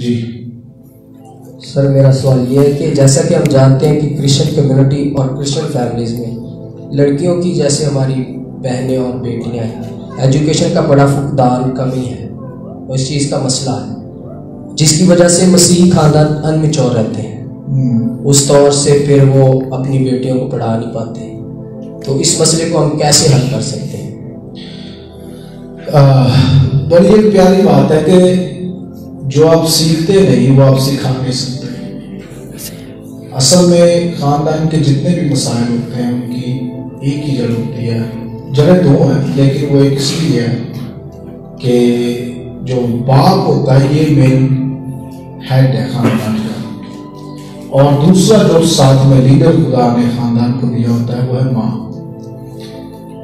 جی سر میرا سوال یہ ہے کہ جیسا کہ ہم جانتے ہیں کہ کرسچن کمیونٹی اور کرسچن فیملیز میں لڑکیوں کی جیسے ہماری بہنیں اور بیٹیاں ہیں ایجوکیشن کا بڑا فقدان کمی ہے، اور اس چیز کا مسئلہ ہے جس کی وجہ سے مسیحی خاندان ان میچور رہتے ہیں، اس طور سے پھر وہ اپنی بیٹیوں کو پڑھا نہیں پاتے، تو اس مسئلے کو ہم کیسے حل کر سکتے ہیں؟ بڑی ایک پیاری بات ہے کہ جو آپ سیکھتے نہیں وہ آپ سکھا نہیں سکتے۔ اصل میں خاندان کے جتنے بھی مسائل ہوتے ہیں ان کی ایک ہی جڑ ہوتی ہے، جڑیں دو ہیں لیکن وہ ایک اس لیے ہے کہ جو باپ ہوتا ہے یہ مین ہیڈ ہے خاندان کا، اور دوسرا جو ساتھ میں لیڈر خدا نے خاندان کو دیا ہوتا ہے وہ ہے ماں۔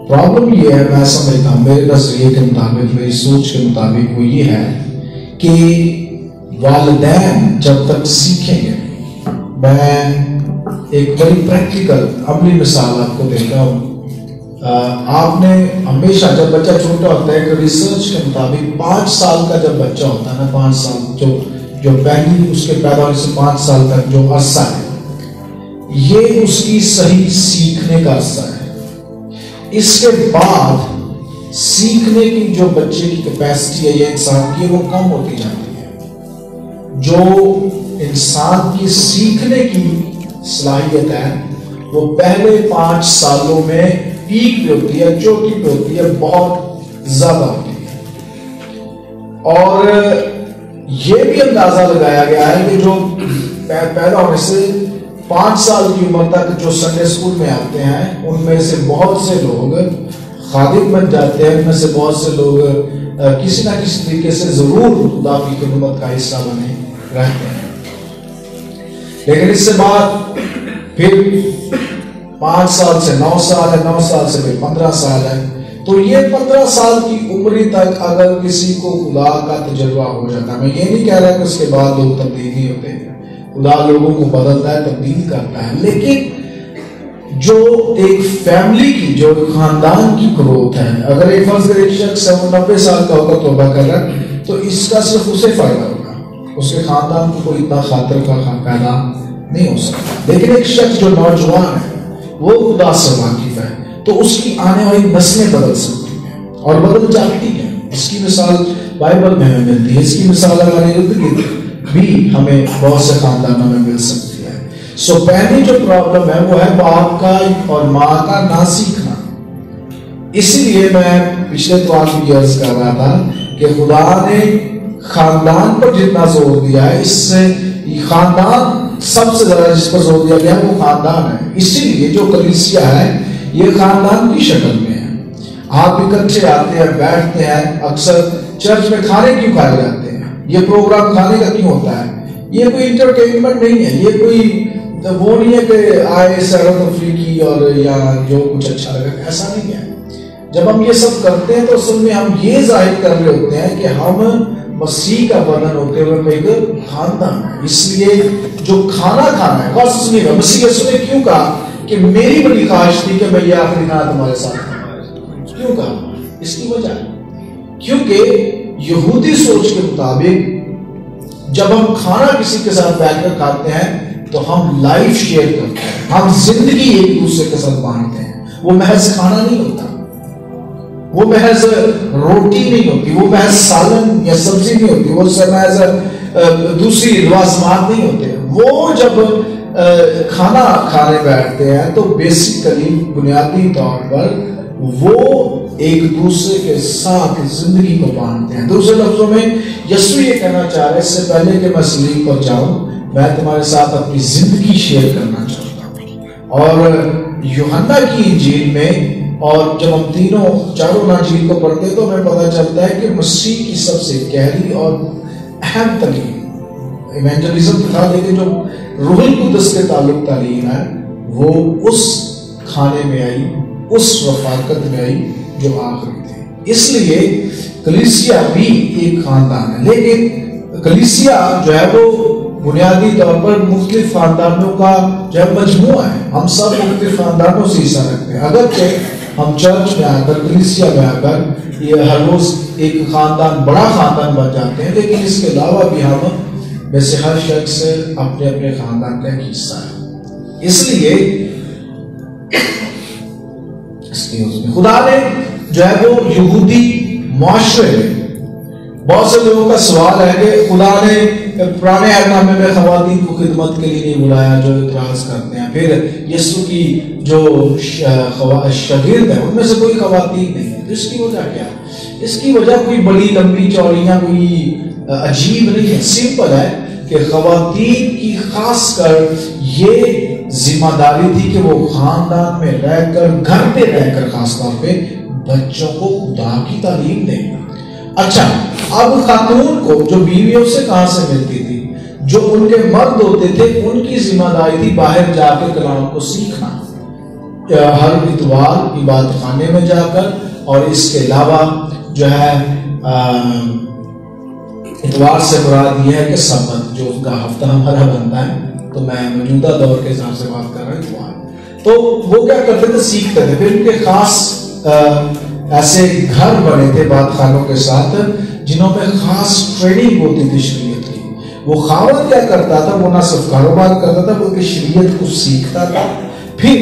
پرابلم یہ ہے، میں سمجھتا ہوں میرے نظریے کے مطابق، میری سوچ کے مطابق وہ یہ ہے کہ والدین جب تک سیکھیں گے، میں ایک بڑی پریکٹیکل عملی مثال آپ کو دیتا ہوں۔ آپ نے ہمیشہ جب بچہ چھوٹا ہوتا ہے کہ ریسرچ کے مطابق 5 سال کا جب بچہ ہوتا ہے نا، 5 سال جو پہلی اس کے پیدا ہونے سے 5 سال تک جو عرصہ ہے یہ اس کی صحیح سیکھنے کا عرصہ ہے۔ اس کے بعد سیکھنے کی جو بچے کی کیپیسٹی ہے یا انسان کی وہ کم ہوتی جاتی ہے۔ جو انسان کی سیکھنے کی صلاحیت ہے وہ پہلے 5 سالوں میں پیک پہ ہوتی ہے، چوٹی پہ ہوتی ہے، بہت زیادہ ہوتی ہے۔ اور یہ بھی اندازہ لگایا گیا ہے کہ جو پیدا ہونے سے 5 سال کی عمر تک جو سنڈے اسکول میں آتے ہیں ان میں سے بہت سے لوگ خادم بن جاتے ہیں، ان میں سے بہت سے لوگ کسی نہ کسی طریقے سے ضرور خدا کی خدمت کا حصہ بنے رہتے ہیں۔ لیکن اس سے بعد پھر 5 سال سے 9 سال ہے، 9 سال سے پھر 15 سال ہے، تو یہ 15 سال کی عمری تک اگر کسی کو خدا کا تجربہ ہو جاتا ہے، میں یہ نہیں کہہ رہا کہ اس کے بعد لوگ تبدیل نہیں ہوتے، خدا لوگوں کو بدلتا ہے، تبدیل کرتا ہے، لیکن جو ایک فیملی کی، جو خاندان کی گروتھ ہے، اگر ایک فرض ایک شخص 90 سال کا ہوگا توبہ کر رہا ہے تو اس کا صرف اسے فائدہ ہوگا، اس کے خاندان کو کوئی اتنا خاطر کا پیدا نہیں ہو سکتا۔ لیکن ایک شخص جو نوجوان ہے وہ خدا سے واقف ہے تو اس کی آنے والی نسلیں بدل سکتی ہیں اور بدل جاتی ہیں۔ اس کی مثال بائبل میں ہمیں ملتی ہے، اس کی مثال ہمارے ارد گرد بھی ہمیں بہت سے خاندانوں میں مل سکتی ہے۔ سو پہلی جو پرابلم ہے وہ ہے باپ کا اور ماں کا نہ سیکھنا۔ اسی لیے میں پچھلے اتوار کو یہ عرض کر رہا تھا کہ خدا نے خاندان پر جتنا زور دیا ہے، اس سے خاندان سب سے زیادہ جس پر زور دیا گیا ہے وہ خاندان ہے۔ اسی لیے جو کلیسیا ہے یہ خاندان کی شکل میں ہے۔ آپ اکٹھے آتے ہیں، بیٹھتے ہیں، اکثر چرچ میں کھانے کیوں کھائے جاتے ہیں؟ یہ پروگرام کھانے کا کیوں ہوتا ہے؟ یہ کوئی انٹرٹینمنٹ نہیں ہے، یہ کوئی وہ نہیں ہے کہ آئے سیر و تفریح کی اور یا جو کچھ اچھا لگا، ایسا نہیں ہے۔ جب ہم یہ سب کرتے ہیں تو اصل میں ہم یہ ظاہر کر رہے ہوتے ہیں کہ ہم مسیح کا بدن ہوتے ہوئے ایک خاندان ہے۔ اس لیے جو کھانا کھانا ہے بس سنیے گا، مسیح یسوع نے کیوں کہا کہ میری بڑی خواہش تھی کہ میں یہ آخری کھانا تمہارے ساتھ کھاؤں؟ کیوں کہا؟ اس کی وجہ کیونکہ یہودی سوچ کے مطابق جب ہم کھانا کسی کے ساتھ بیٹھ کر کھاتے ہیں تو ہم لائف شیئر کرتے ہیں، ہم زندگی ایک دوسرے کے ساتھ بانٹتے ہیں۔ وہ محض کھانا نہیں ہوتا، وہ محض روٹی نہیں ہوتی، وہ محض سالن یا سبزی نہیں ہوتی، وہ محض دوسری لوازمات نہیں ہوتے۔ وہ جب کھانا کھانے بیٹھتے ہیں تو بیسیکلی بنیادی طور پر وہ ایک دوسرے کے ساتھ زندگی کو بانٹتے ہیں۔ دوسرے لفظوں میں یسوع یہ کہنا چاہ رہے ہیں، اس سے پہلے کہ میں صلیب پر جاؤں میں تمہارے ساتھ اپنی زندگی شیئر کرنا چاہتا ہوں۔ اور یوحنا کی انجیل میں اور جب ہم چاروں اناجیل کو پڑھتے ہیں تو ہمیں پتہ چلتا ہے کہ مسیح کی سب سے گہری اور اہم تعلیم ایونجلزم تھا، لیکن جو روح القدس کے تعلق تعلیم ہے وہ اس کھانے میں آئی، اس رفاقت میں آئی جو آخری تھی۔ اس لیے کلیسیا بھی ایک خاندان ہے، لیکن کلیسیا جو ہے وہ بنیادی طور پر مختلف خاندانوں کا جو ہے مجموعہ ہے۔ ہم سب مختلف خاندانوں سے حصہ رکھتے ہیں، اگرچہ ہم چرچ میں آ کر کلیسیا میں آ کر یہ ہر روز ایک خاندان، بڑا خاندان بن جاتے ہیں، لیکن اس کے علاوہ بھی ہم میں سے ہر شخص اپنے اپنے خاندان کا ایک حصہ ہے. اس لیے خدا نے جو ہے وہ یہودی معاشرے میں بہت سے لوگوں کا سوال ہے کہ خدا نے پرانے عہد نامے میں خواتین کو خدمت کے لیے نہیں بلایا جو اعتراض کرتے ہیں. پھر یسوع کی جو شاگرد ہیں ان میں سے کوئی خواتین نہیں ہے. اس کی وجہ کیا ہے؟ اس کی وجہ کوئی بڑی لمبی چوڑیاں کوئی عجیب نہیں ہے. سمپل ہے کہ خواتین کی خاص کر یہ ذمہ داری تھی کہ وہ خاندان میں رہ کر گھر پہ رہ کر خاص طور پہ بچوں کو خدا کی تعلیم دیں. اچھا اب خاتون کو جو بیویوں سے کہاں سے ملتی تھی، جو ان کے مرد ہوتے تھے ان کی ذمہ داری تھی باہر جا کے کلام کو سیکھنا، ہر اتوار عبادت خانے میں جا کر، اور اس کے علاوہ جو ہے اتوار سے مراد یہ ہے کہ سبت جو اس کا ہفتہ ہمارا بنتا ہے، تو میں موجودہ دور کے حساب سے بات کر رہا ہوں اتوار. تو وہ کیا کرتے تھے؟ سیکھتے تھے. پھر ان کے خاص ایسے گھر بنے تھے عبادت خانوں کے ساتھ جنہوں میں خاص ٹریننگ ہوتی تھی شریعت کی. وہ خاوند کیا کرتا تھا؟ وہ نہ صرف کاروبار کرتا تھا بلکہ شریعت کو سیکھتا تھا، پھر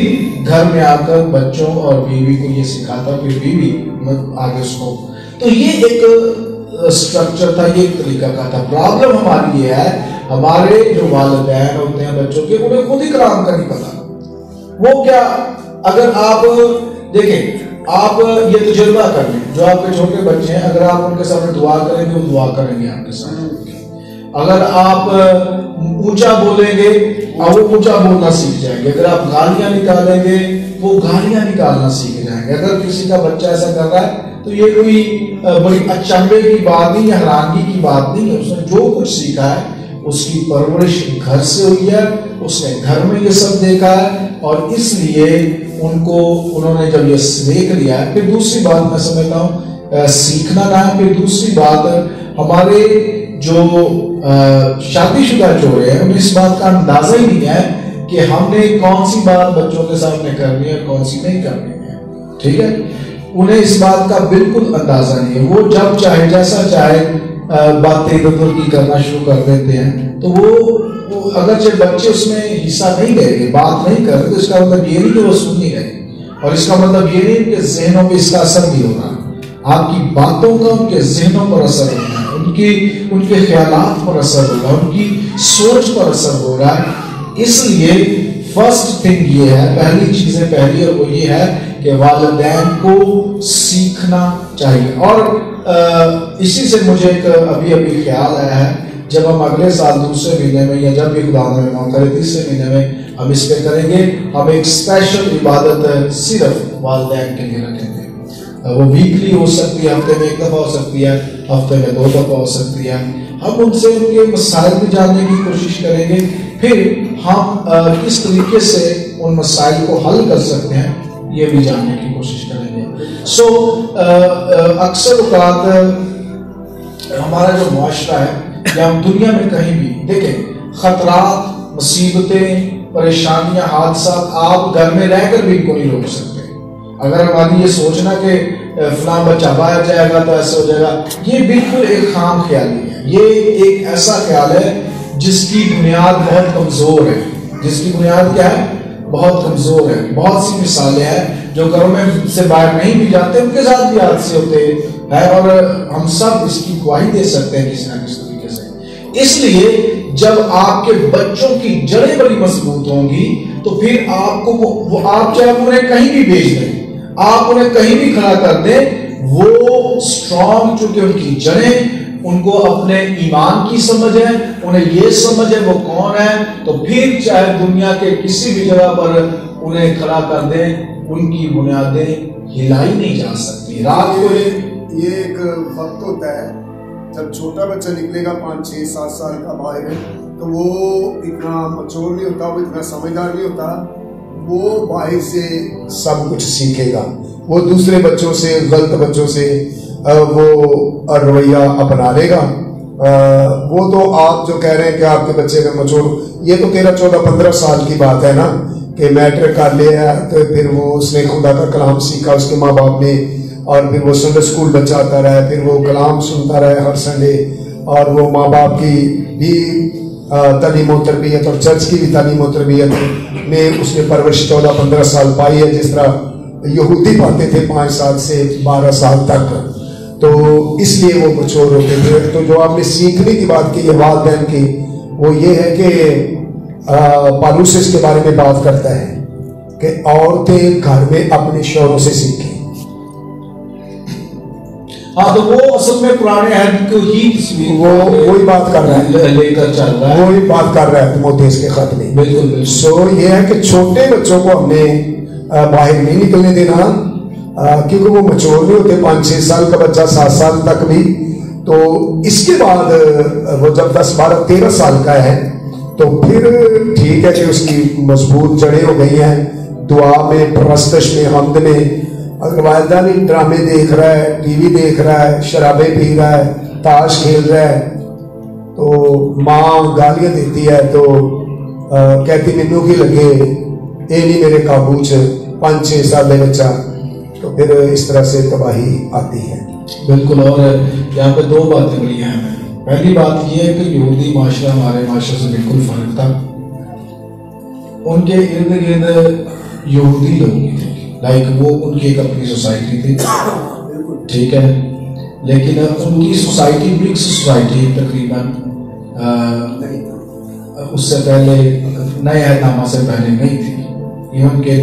گھر میں آ کر بچوں اور بیوی کو یہ سکھاتا، پھر بیوی آگے اس کو. تو یہ ایک اسٹرکچر تھا، یہ ایک طریقہ کا تھا. پرابلم ہماری یہ ہے ہمارے جو والدین ہوتے ہیں بچوں کے انہیں خود ہی کلام کا نہیں پتا. وہ کیا، اگر آپ دیکھیں آپ یہ تجربہ کر لیں، جو آپ کے چھوٹے بچے ہیں اگر آپ ان کے سامنے دعا کریں گے وہ دعا کریں گے آپ کے سامنے. اگر آپ اونچا بولیں گے اور وہ اونچا بولنا سیکھ جائیں گے. اگر آپ گالیاں نکالیں گے وہ گالیاں نکالنا سیکھ جائیں گے. اگر کسی کا بچہ ایسا کر رہا ہے تو یہ کوئی بڑی اچنبے کی بات نہیں یا حیرانگی کی بات نہیں ہے. اس نے جو کچھ سیکھا ہے اس کی پرورش گھر سے ہوئی ہے، اس نے گھر میں یہ سب دیکھا ہے، اور اس لیے انہوں نے جب یہ دیکھ لیا ہے. پھر دوسری بات میں سمجھتا ہوں سیکھنا نہ ہے. پھر دوسری بات ہمارے جو شادی شدہ جوڑے ہیں انہیں اس بات کا اندازہ ہی نہیں ہے کہ ہم نے کون سی بات بچوں کے سامنے کرنی ہے کون سی نہیں کرنی ہے. ٹھیک ہے، انہیں اس بات کا بالکل اندازہ نہیں ہے. وہ جب چاہے جیسا چاہے باتیں ادھر کی کرنا شروع کر دیتے ہیں. تو وہ اگرچہ بچے اس میں حصہ نہیں لے گے، بات نہیں کر رہے، تو اس کا مطلب یہ نہیں کہ وہ سن نہیں رہے، اور اس کا مطلب یہ نہیں کہ ذہنوں پہ اس کا اثر بھی ہوگا. آپ کی باتوں کا ان کے ذہنوں پر اثر ہو رہا ہے، ان کے خیالات پر اثر ہو رہا ہے، ان کی سوچ پر اثر ہو رہا ہے. اس لیے فرسٹ تھنگ یہ ہے، پہلی چیزیں پہلی، اور وہ یہ ہے کہ والدین کو سیکھنا چاہیے. اور اسی سے مجھے ایک ابھی خیال آیا ہے، جب ہم اگلے سال دوسرے مہینے میں یا جب بھی خدا ہمیں موقع کرے تیسرے مہینے میں ہم اس پہ کریں گے، ہم ایک اسپیشل عبادت صرف والدین کے لیے رکھیں گے. وہ ویکلی ہو سکتی ہے، ہفتے میں ایک دفعہ ہو سکتی ہے، ہفتے میں 2 دفعہ ہو سکتی ہے. ہم ان سے ان کے مسائل بھی جاننے کی کوشش کریں گے، پھر ہم کس طریقے سے ان مسائل کو حل کر سکتے ہیں یہ بھی جاننے کی کوشش کریں گے. اکثر اوقات ہمارا جو معاشرہ ہے یا ہم دنیا میں کہیں بھی دیکھیں، خطرات، مصیبتیں، پریشانیاں، حادثات آپ گھر میں رہ کر بھی ان کو نہیں روک سکتے. اگر ہماری یہ سوچنا کہ فلاں بچہ باہر جائے گا تو ایسا ہو جائے گا، یہ بالکل ایک خام خیالی ہے. یہ ایک ایسا خیال ہے جس کی بنیاد بہت کمزور ہے. جس کی بنیاد کیا ہے؟ بہت کمزور ہے. بہت سی مثالیں ہیں جو گھروں میں سے باہر نہیں بھی جاتے، ان کے ساتھ بھی حادثے ہوتے ہیں، اور ہم سب اس کی گواہی دے سکتے ہیں کسی نہ کسی طریقے سے. اس لیے جب آپ کے بچوں کی جڑیں بڑی مضبوط ہوں گی تو پھر آپ کو آپ چاہے انہیں کہیں بھی بھیج دیں، آپ انہیں کہیں بھی کھڑا کر دیں، وہ اسٹرانگ، چونکہ ان کی جڑیں ان کو اپنے ایمان کی سمجھ ہے، انہیں یہ سمجھ ہے وہ کون ہے، تو پھر چاہے دنیا کے کسی بھی جگہ پر انہیں کھڑا کر دیں، ان کی بنیادیں ہلائی نہیں جا سکتی. رات کو یہ ایک وقت ہوتا ہے جب چھوٹا بچہ نکلے گا 5 6 7 سال کا باہر ہے، تو وہ اتنا مچور نہیں ہوتا، وہ اتنا سمجھدار نہیں ہوتا، وہ باہر سے سب کچھ سیکھے گا. وہ دوسرے بچوں سے، غلط بچوں سے وہ رویہ اپنا لے گا. وہ تو آپ جو کہہ رہے ہیں کہ آپ کے بچے کا مچور، یہ تو 13 14 15 سال کی بات ہے نا، کہ میٹرک کر لیا تو پھر وہ اس نے خدا کا کلام سیکھا اس کے ماں باپ نے، اور پھر وہ سنڈے اسکول بچہ آتا رہا، پھر وہ کلام سنتا رہا ہر سنڈے، اور وہ ماں باپ کی بھی تعلیم و تربیت اور چرچ کی بھی تعلیم و تربیت میں اس نے پرورش 14-15 سال پائی ہے، جس طرح یہودی پاتے تھے 5 سال سے 12 سال تک، تو اس لیے وہ مچور ہوتے تھے۔ تو جو آپ نے سیکھنے کی بات کی ہے والدین کی، وہ یہ ہے کہ پالوس اس کے بارے میں بات کرتا ہے کہ عورتیں گھر میں اپنے شوہروں سے سیکھیں۔ ہاں، تو وہ اصل میں پرانے عہد کو ہی وہی بات کر رہا ہے، لے کر چل رہا ہے، وہی بات کر رہا ہے تیموتھیوس کے خط میں۔ بالکل۔ سو یہ ہے کہ چھوٹے بچوں کو ہم نے باہر نہیں نکلنے دینا، کیونکہ وہ مچور نہیں ہوتے، 5-6 سال کا بچہ 7 سال تک بھی، تو اس کے بعد وہ جب 10-12-13 سال کا ہے تو پھر ٹھیک ہے کہ اس کی مضبوط جڑیں ہو گئی ہیں دعا میں، پرستش میں، حمد میں۔ اگر والدہ بھی ڈرامے دیکھ رہا ہے، ٹی وی دیکھ رہا ہے، شرابیں پی رہا ہے، تاش کھیل رہا ہے، تو ماں گالیاں دیتی ہے تو کہتی مینوں کی لگے یہ نہیں میرے قابو چ 5-6 سال بچہ، تو پھر اس طرح سے تباہی آتی ہے۔ بالکل۔ اور یہاں پہ 2 باتیں بڑی اہم ہیں۔ پہلی بات یہ ہے کہ یہودی معاشرہ ہمارے معاشرے سے بالکل فرق تھا، ان کے ارد گرد یہودی لوگ ہی تھے، لائک وہ ان کی ایک اپنی سوسائٹی تھی، ٹھیک ہے، لیکن ان کی سوسائٹی مکس سوسائٹی تقریباً اس سے پہلے نئے عہد نامہ سے پہلے نہیں تھی۔ ایون کہ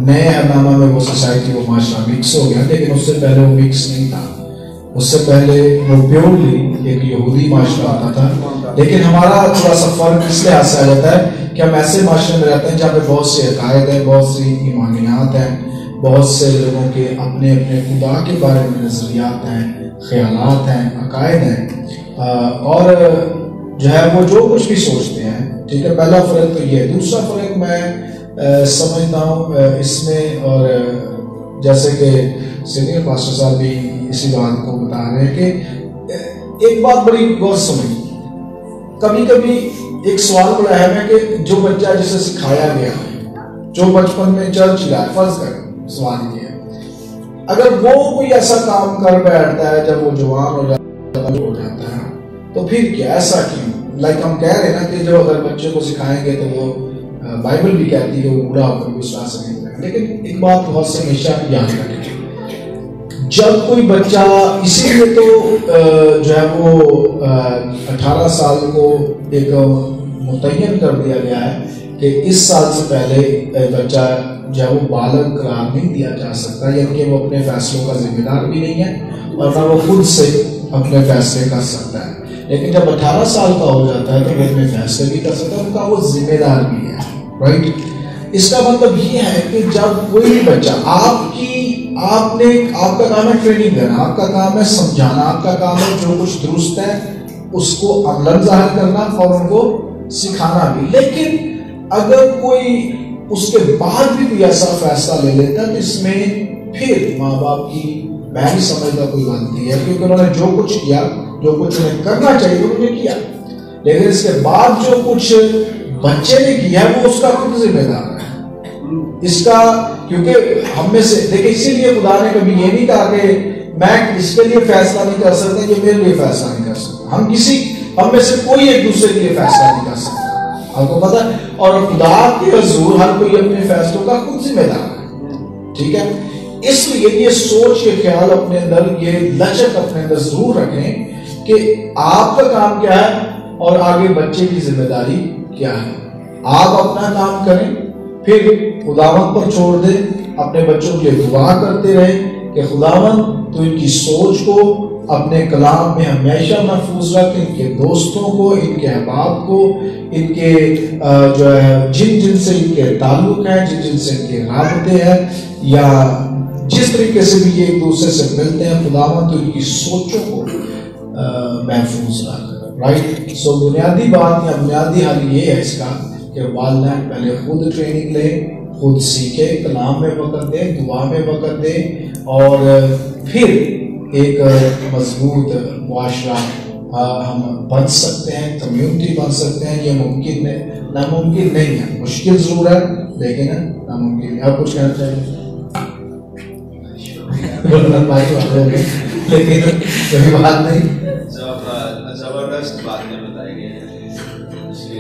نئے عہد نامہ میں وہ سوسائٹی وہ معاشرہ مکس ہو گیا، لیکن اس سے پہلے وہ مکس نہیں تھا، اس سے پہلے وہ پیورلی ایک یہودی معاشرہ آتا تھا۔ لیکن ہمارا تھوڑا سا فرق اس لحاظ سے آ جاتا ہے کہ ہم ایسے معاشرے میں رہتے ہیں جہاں پہ بہت سے عقائد ہیں، بہت سی ایمانیات ہیں، بہت سے لوگوں کے اپنے اپنے خدا کے بارے میں نظریات ہیں، خیالات ہیں، عقائد ہیں، اور جو ہے وہ جو کچھ بھی سوچتے ہیں، ٹھیک ہے۔ پہلا فرق تو یہ ہے۔ دوسرا فرق میں سمجھتا ہوں اس میں، اور جیسے کہ سینئر پاسٹر صاحب بھی اسی بات کو بتا رہے ہیں کہ ایک بات بڑی غور سمجھ، کبھی کبھی ایک سوال بڑا اہم ہے کہ جو بچہ جسے سکھایا گیا ہے، جو بچپن میں چرچ گیا، فرض کریں سوال یہ ہے، اگر وہ کوئی ایسا کام کر بیٹھتا ہے جب وہ جوان ہو جاتا ہے تو پھر کیا، ایسا کیوں؟ لائک ہم کہہ رہے ہیں نا کہ جو اگر بچے کو سکھائیں گے تو وہ بائبل بھی کہتی ہے کہ وہ بوڑھا ہو کر بھی اس راہ سے نہیں جائے، لیکن ایک بات بہت سے ہمیشہ یاد رکھیں، جب کوئی بچہ، اسی لیے تو جو ہے وہ 18 سال کو ایک متعین کر دیا گیا ہے کہ اس سال سے پہلے بچہ جو ہے وہ بالغ قرار نہیں دیا جا سکتا، یعنی کہ وہ اپنے فیصلوں کا ذمہ دار بھی نہیں ہے اور نہ وہ خود سے اپنے فیصلے کر سکتا ہے۔ لیکن جب 18 سال کا ہو جاتا ہے تو وہ اپنے فیصلے بھی کر سکتا ہے، ان کا وہ ذمہ دار بھی ہے، رائٹ۔ اس کا مطلب یہ ہے کہ جب کوئی بھی بچہ آپ کا کام ہے ٹریننگ دینا، آپ کا کام ہے سمجھانا، آپ کا کام ہے جو کچھ درست ہے اس کو عملاً ظاہر کرنا اور ان کو سکھانا بھی۔ لیکن اگر کوئی اس کے بعد بھی کوئی ایسا فیصلہ لے لیتا ہے تو اس میں پھر ماں باپ کی میں بھی سمجھتا کوئی غلطی ہے، کیونکہ انہوں نے جو کچھ کیا، جو کچھ انہیں کرنا چاہیے انہوں نے کیا، لیکن اس کے بعد جو کچھ بچے نے کیا ہے وہ اس کا خود ذمہ دار ہے اس کا، کیونکہ ہم میں سے دیکھیں، اسی لیے خدا نے کبھی یہ نہیں کہا کہ میں اس کے لیے فیصلہ نہیں کر سکتا، یہ میرے لیے فیصلہ نہیں کر سکتا۔ ہم میں سے کوئی ایک دوسرے کے لیے فیصلہ نہیں کر سکتا، آپ کو پتا ہے، اور خدا کے حضور ہر کوئی اپنے فیصلوں کا خود ذمہ دار ہے، ٹھیک ہے۔ اس لیے یہ سوچ کے خیال اپنے اندر، یہ لچک اپنے اندر ضرور رکھیں کہ آپ کا کام کیا ہے اور آگے بچے کی ذمہ داری کیا ہے۔ آپ اپنا کام کریں، پھر خداوند پر چھوڑ دیں، اپنے بچوں کے لیے دعا کرتے رہیں کہ خداوند تو ان کی سوچ کو اپنے کلام میں ہمیشہ محفوظ رکھ، ان کے دوستوں کو، ان کے احباب کو، ان کے جو ہے جن سے ان کے تعلق ہیں، جن سے ان کے رابطے ہیں، یا جس طریقے سے بھی یہ ایک دوسرے سے ملتے ہیں، خداوند تو ان کی سوچوں کو محفوظ رکھ، رائٹ۔ سو بنیادی بات یا بنیادی حل یہ ہے اس کا کہ والدین پہلے خود ٹریننگ لیں، خود سیکھیں، کلام میں وقت دیں، دعا میں وقت دیں، اور پھر ایک مضبوط معاشرہ ہم بن سکتے ہیں، کمیونٹی بن سکتے ہیں۔ یہ ممکن ہے، ناممکن نہیں ہے، مشکل ضرور ہے لیکن ناممکن ہے۔ آپ کچھ کہنا چاہیں لیکن کوئی بات نہیں، زبردست باتیں بتائی گئی ہیں۔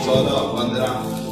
14-15,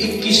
21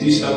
3